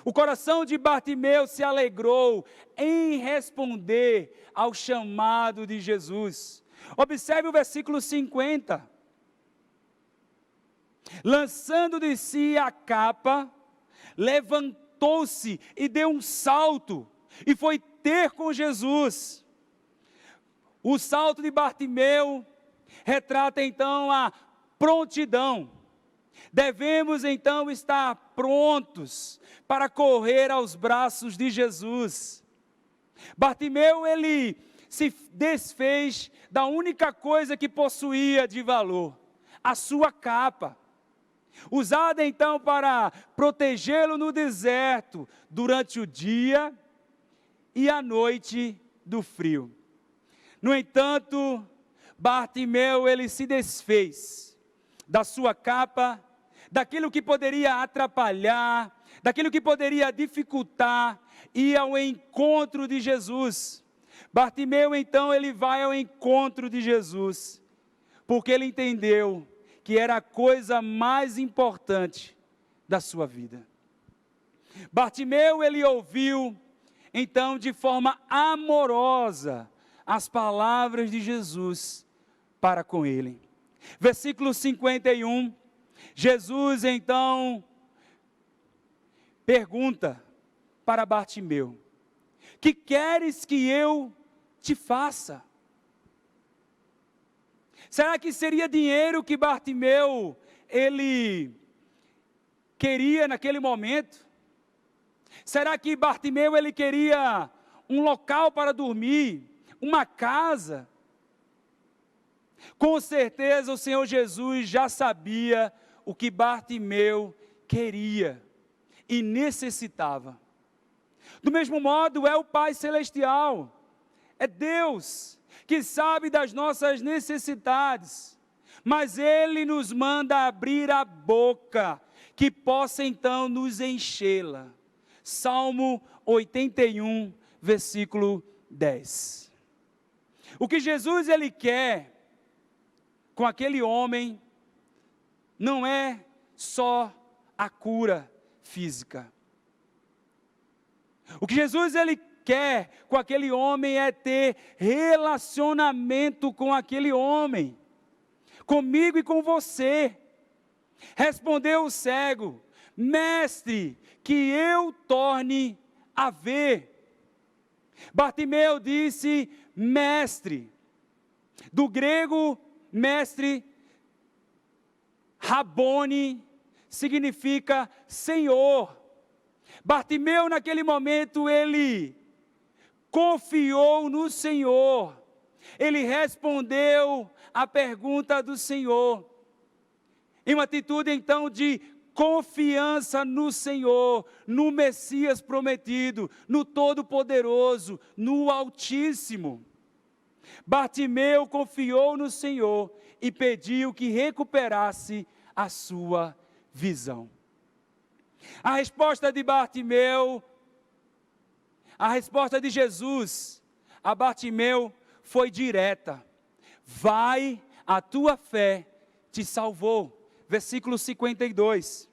O coração de Bartimeu se alegrou em responder ao chamado de Jesus. Observe o versículo 50. Lançando de si a capa, levantou-se e deu um salto e foi ter com Jesus. O salto de Bartimeu retrata então a prontidão. Devemos então estar prontos para correr aos braços de Jesus. Bartimeu, ele se desfez da única coisa que possuía de valor, a sua capa, usada então para protegê-lo no deserto durante o dia e a noite do frio. No entanto, Bartimeu, ele se desfez da sua capa, daquilo que poderia atrapalhar, daquilo que poderia dificultar, ir ao encontro de Jesus. Bartimeu, então, ele vai ao encontro de Jesus, porque ele entendeu que era a coisa mais importante da sua vida. Bartimeu, ele ouviu, então, de forma amorosa, as palavras de Jesus para com ele. Versículo 51, Jesus, então, pergunta para Bartimeu: que queres que eu te faça? Será que seria dinheiro que Bartimeu, ele queria naquele momento? Será que Bartimeu, ele queria um local para dormir, uma casa? Com certeza o Senhor Jesus já sabia o que Bartimeu queria e necessitava. Do mesmo modo, é o Pai Celestial, é Deus que sabe das nossas necessidades, mas Ele nos manda abrir a boca, que possa então nos enchê-la. Salmo 81, versículo 10. O que Jesus, ele quer com aquele homem, não é só a cura física. O que Jesus, ele quer com aquele homem é ter relacionamento com aquele homem, comigo e com você. Respondeu o cego: mestre, que eu torne a ver. Bartimeu disse mestre. Do grego, mestre, Rabone, significa Senhor. Bartimeu, naquele momento, ele confiou no Senhor. Ele respondeu à pergunta do Senhor, em uma atitude então de confiança no Senhor, no Messias prometido, no Todo-Poderoso, no Altíssimo. Bartimeu confiou no Senhor e pediu que recuperasse a sua visão. A resposta de Bartimeu, a resposta de Jesus a Bartimeu foi direta: vai, a tua fé te salvou. Versículo 52.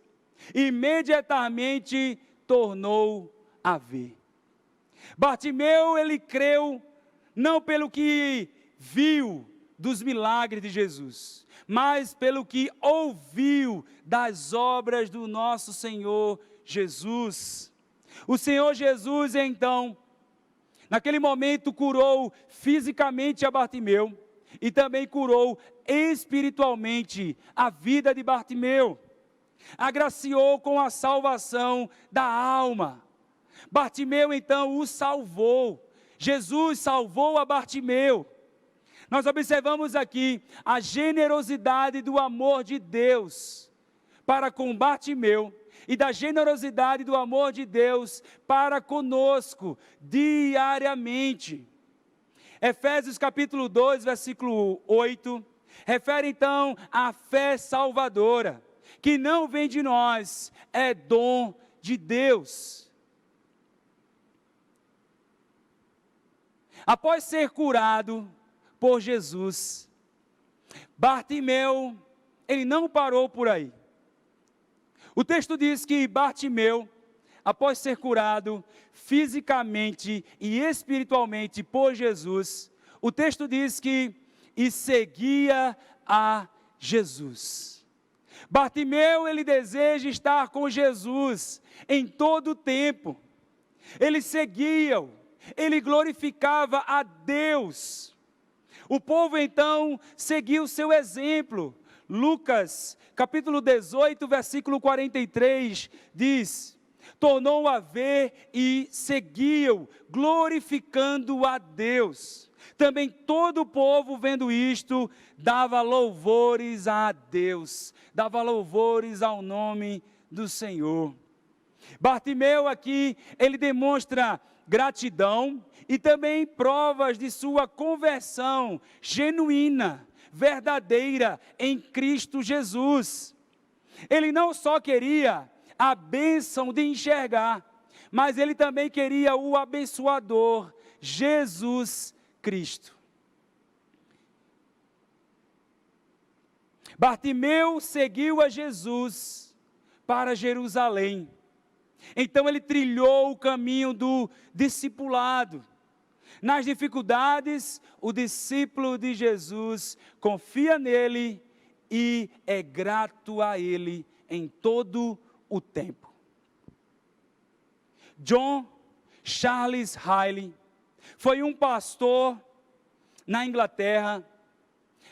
Imediatamente tornou a ver. Bartimeu, ele creu não pelo que viu dos milagres de Jesus, mas pelo que ouviu das obras do nosso Senhor Jesus. O Senhor Jesus, então, naquele momento curou fisicamente a Bartimeu e também curou espiritualmente a vida de Bartimeu. Agraciou com a salvação da alma. Bartimeu, então, o salvou. Jesus salvou a Bartimeu. Nós observamos aqui a generosidade do amor de Deus para com Bartimeu e da generosidade do amor de Deus para conosco diariamente. Efésios capítulo 2, versículo 8, refere então à fé salvadora, que não vem de nós, é dom de Deus. Após ser curado por Jesus, Bartimeu, ele não parou por aí. O texto diz que Bartimeu, após ser curado fisicamente e espiritualmente por Jesus, o texto diz que e seguia a Jesus. Bartimeu, ele deseja estar com Jesus em todo o tempo. Ele seguia-o, ele glorificava a Deus. O povo então seguiu o seu exemplo. Lucas, capítulo 18, versículo 43, diz: tornou a ver e seguiu, glorificando a Deus. Também todo o povo, vendo isto, dava louvores a Deus, dava louvores ao nome do Senhor. Bartimeu aqui, ele demonstra gratidão e também provas de sua conversão genuína, verdadeira em Cristo Jesus. Ele não só queria a bênção de enxergar, mas ele também queria o abençoador, Jesus Cristo. Bartimeu seguiu a Jesus para Jerusalém. Então ele trilhou o caminho do discipulado. Nas dificuldades, o discípulo de Jesus confia nele e é grato a ele em todo o tempo. John Charles Riley foi um pastor na Inglaterra,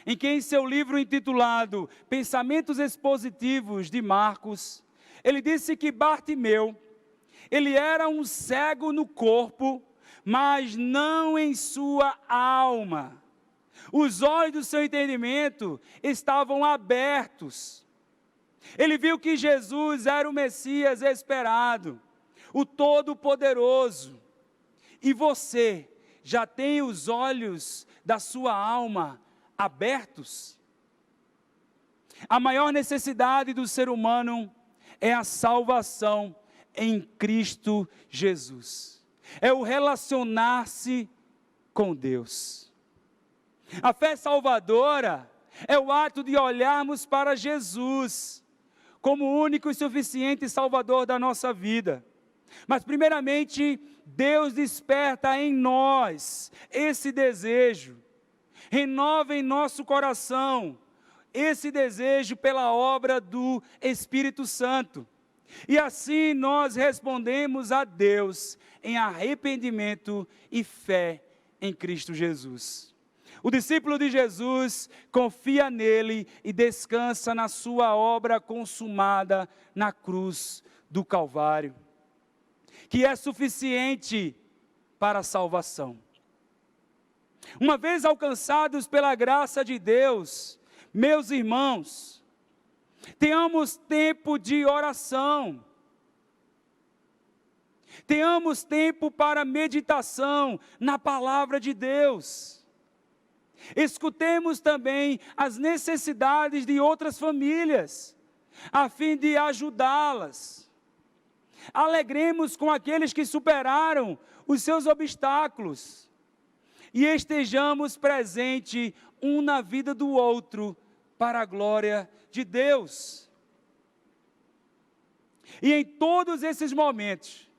em que em seu livro intitulado Pensamentos Expositivos de Marcos, ele disse que Bartimeu, ele era um cego no corpo, mas não em sua alma. Os olhos do seu entendimento estavam abertos. Ele viu que Jesus era o Messias esperado, o Todo-Poderoso. E você já tem os olhos da sua alma abertos? A maior necessidade do ser humano é a salvação em Cristo Jesus. É o relacionar-se com Deus. A fé salvadora é o ato de olharmos para Jesus como o único e suficiente Salvador da nossa vida. Mas primeiramente, Deus desperta em nós esse desejo. Renova em nosso coração esse desejo pela obra do Espírito Santo. E assim nós respondemos a Deus em arrependimento e fé em Cristo Jesus. O discípulo de Jesus confia nele e descansa na sua obra consumada na cruz do Calvário, que é suficiente para a salvação. Uma vez alcançados pela graça de Deus, meus irmãos, tenhamos tempo de oração, tenhamos tempo para meditação na palavra de Deus. Escutemos também as necessidades de outras famílias, a fim de ajudá-las. Alegremos com aqueles que superaram os seus obstáculos e estejamos presentes um na vida do outro para a glória de Deus. E em todos esses momentos,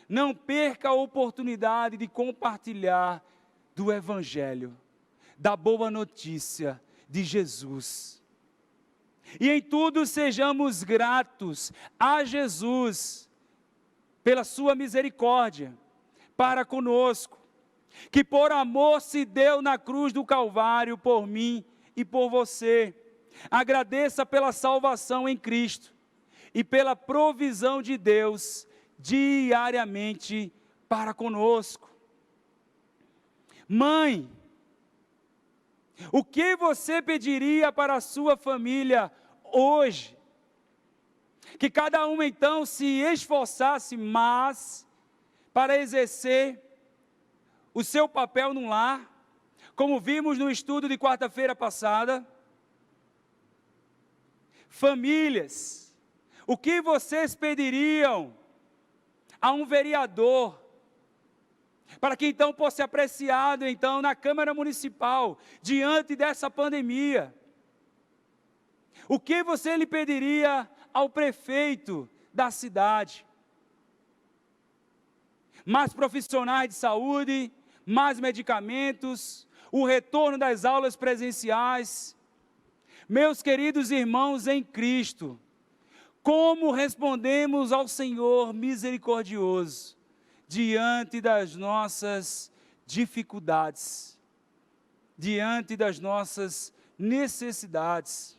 não perca a oportunidade de compartilhar do Evangelho, da boa notícia de Jesus. E em tudo sejamos gratos a Jesus pela sua misericórdia para conosco, que por amor se deu na cruz do Calvário por mim e por você. Agradeça pela salvação em Cristo e pela provisão de Deus diariamente para conosco. Mãe, o que você pediria para a sua família hoje? Que cada um então se esforçasse mais para exercer o seu papel no lar, como vimos no estudo de quarta-feira passada. Famílias, o que vocês pediriam a um vereador, para que então possa ser apreciado então na Câmara Municipal, diante dessa pandemia? O que você lhe pediria ao prefeito da cidade? Mais profissionais de saúde, mais medicamentos, o retorno das aulas presenciais. Meus queridos irmãos em Cristo, como respondemos ao Senhor misericordioso diante das nossas dificuldades, diante das nossas necessidades?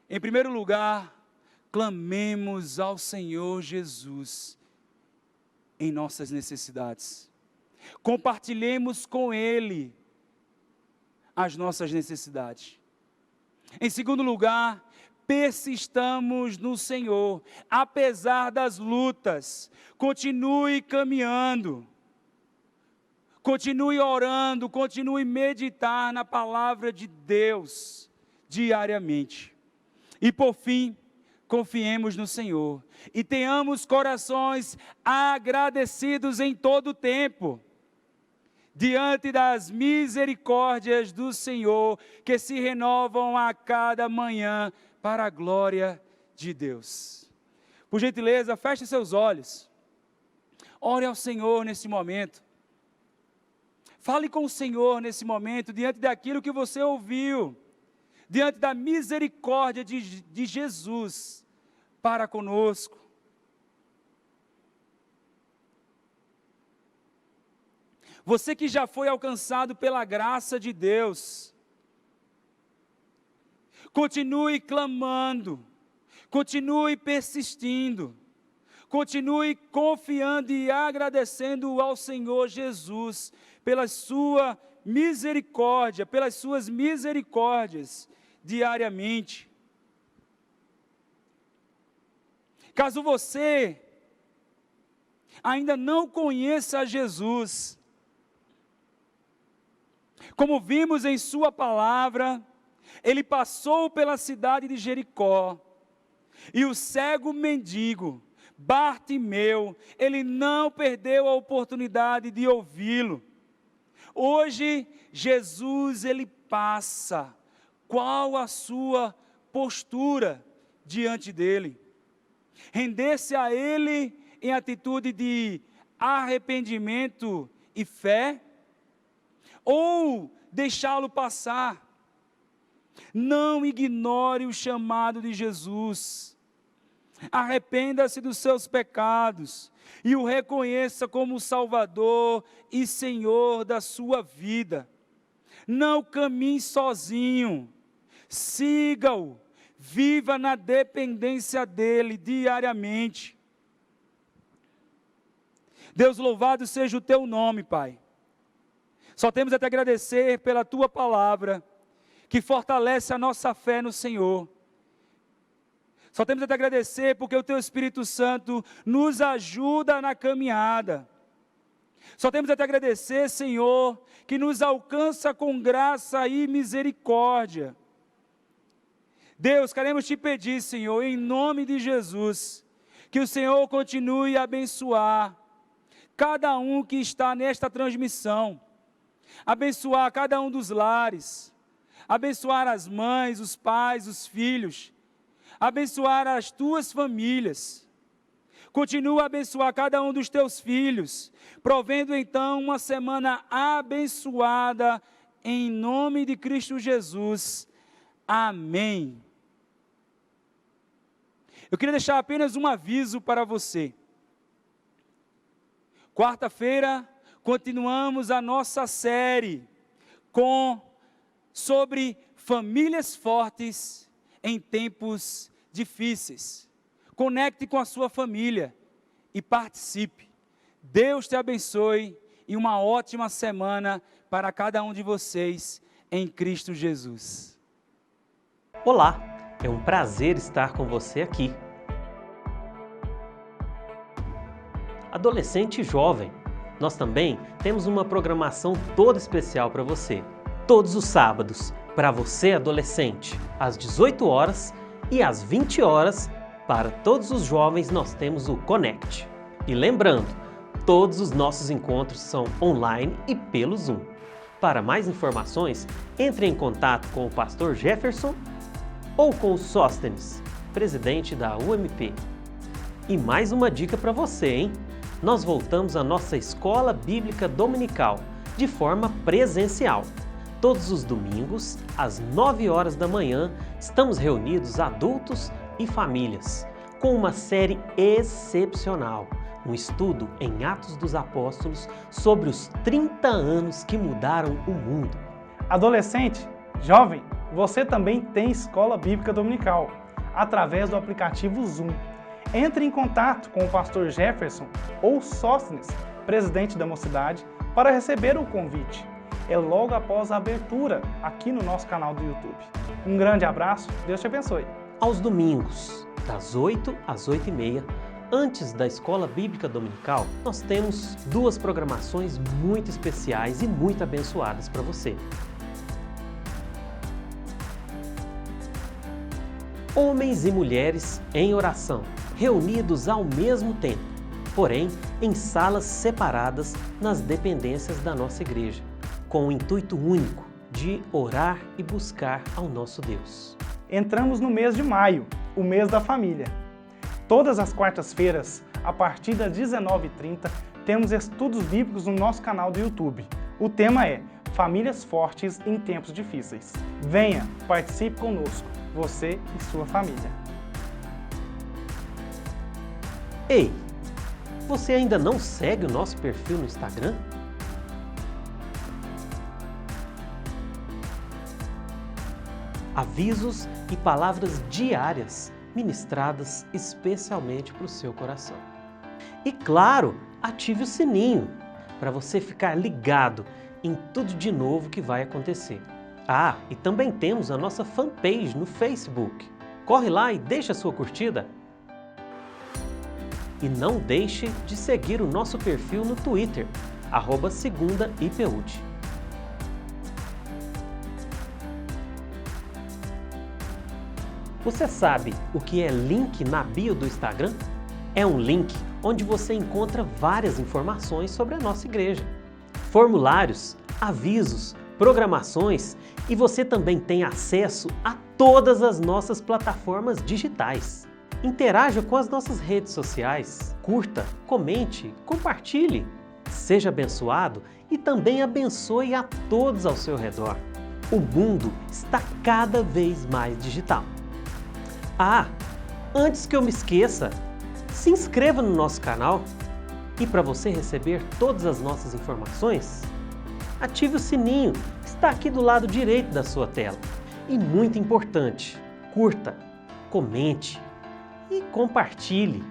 Em primeiro lugar, clamemos ao Senhor Jesus em nossas necessidades. Compartilhemos com Ele as nossas necessidades. Em segundo lugar, persistamos no Senhor, apesar das lutas. Continue caminhando. Continue orando, continue meditar na palavra de Deus diariamente. E por fim, confiemos no Senhor e tenhamos corações agradecidos em todo o tempo, diante das misericórdias do Senhor, que se renovam a cada manhã para a glória de Deus. Por gentileza, feche seus olhos. Ore ao Senhor nesse momento. Fale com o Senhor nesse momento, diante daquilo que você ouviu, diante da misericórdia de Jesus para conosco. Você que já foi alcançado pela graça de Deus, continue clamando, continue persistindo, continue confiando e agradecendo ao Senhor Jesus pela sua misericórdia, pelas suas misericórdias diariamente. Caso você ainda não conheça Jesus, como vimos em sua palavra, ele passou pela cidade de Jericó, e o cego mendigo, Bartimeu, ele não perdeu a oportunidade de ouvi-lo. Hoje, Jesus, ele passa. Qual a sua postura diante dele? Render-se a ele em atitude de arrependimento e fé? Ou deixá-lo passar? Não ignore o chamado de Jesus. Arrependa-se dos seus pecados e o reconheça como Salvador e Senhor da sua vida. Não caminhe sozinho, siga-o, viva na dependência dele diariamente. Deus, louvado seja o teu nome, Pai. Só temos a te agradecer pela tua palavra, que fortalece a nossa fé no Senhor. Só temos a te agradecer porque o teu Espírito Santo nos ajuda na caminhada. Só temos a te agradecer, Senhor, que nos alcança com graça e misericórdia. Deus, queremos te pedir, Senhor, em nome de Jesus, que o Senhor continue a abençoar cada um que está nesta transmissão, abençoar cada um dos lares, abençoar as mães, os pais, os filhos, abençoar as tuas famílias. Continua a abençoar cada um dos teus filhos, provendo então uma semana abençoada, em nome de Cristo Jesus. Amém. Eu queria deixar apenas um aviso para você. Quarta-feira, continuamos a nossa série sobre famílias fortes em tempos difíceis. Conecte com a sua família e participe. Deus te abençoe e uma ótima semana para cada um de vocês em Cristo Jesus. Olá, é um prazer estar com você aqui. Adolescente e jovem, nós também temos uma programação toda especial para você. Todos os sábados, para você adolescente, às 18 horas e às 20 horas, para todos os jovens nós temos o Connect. E lembrando, todos os nossos encontros são online e pelo Zoom. Para mais informações, entre em contato com o pastor Jefferson ou com o Sóstenes, presidente da UMP. E mais uma dica para você, hein? Nós voltamos à nossa escola bíblica dominical, de forma presencial. Todos os domingos, às 9 horas da manhã, estamos reunidos adultos e famílias, com uma série excepcional, um estudo em Atos dos Apóstolos sobre os 30 anos que mudaram o mundo. Adolescente, jovem, você também tem escola bíblica dominical, através do aplicativo Zoom. Entre em contato com o pastor Jefferson ou Sóstenes, presidente da mocidade, para receber o convite. É logo após a abertura aqui no nosso canal do YouTube. Um grande abraço, Deus te abençoe. Aos domingos, das 8 às 8h30, antes da Escola Bíblica Dominical, nós temos duas programações muito especiais e muito abençoadas para você. Homens e mulheres em oração, reunidos ao mesmo tempo, porém em salas separadas nas dependências da nossa igreja, com o intuito único de orar e buscar ao nosso Deus. Entramos no mês de maio, o mês da família. Todas as quartas-feiras, a partir das 19h30, temos estudos bíblicos no nosso canal do YouTube. O tema é Famílias Fortes em Tempos Difíceis. Venha, participe conosco, você e sua família. Ei, você ainda não segue o nosso perfil no Instagram? Avisos e palavras diárias ministradas especialmente para o seu coração. E claro, ative o sininho para você ficar ligado em tudo de novo que vai acontecer. Ah, e também temos a nossa fanpage no Facebook. Corre lá e deixa a sua curtida. E não deixe de seguir o nosso perfil no Twitter, @segundaipud. Você sabe o que é link na bio do Instagram? É um link onde você encontra várias informações sobre a nossa igreja. Formulários, avisos, programações e você também tem acesso a todas as nossas plataformas digitais. Interaja com as nossas redes sociais, curta, comente, compartilhe. Seja abençoado e também abençoe a todos ao seu redor. O mundo está cada vez mais digital. Ah, antes que eu me esqueça, se inscreva no nosso canal e para você receber todas as nossas informações, ative o sininho que está aqui do lado direito da sua tela. E muito importante, curta, comente e compartilhe.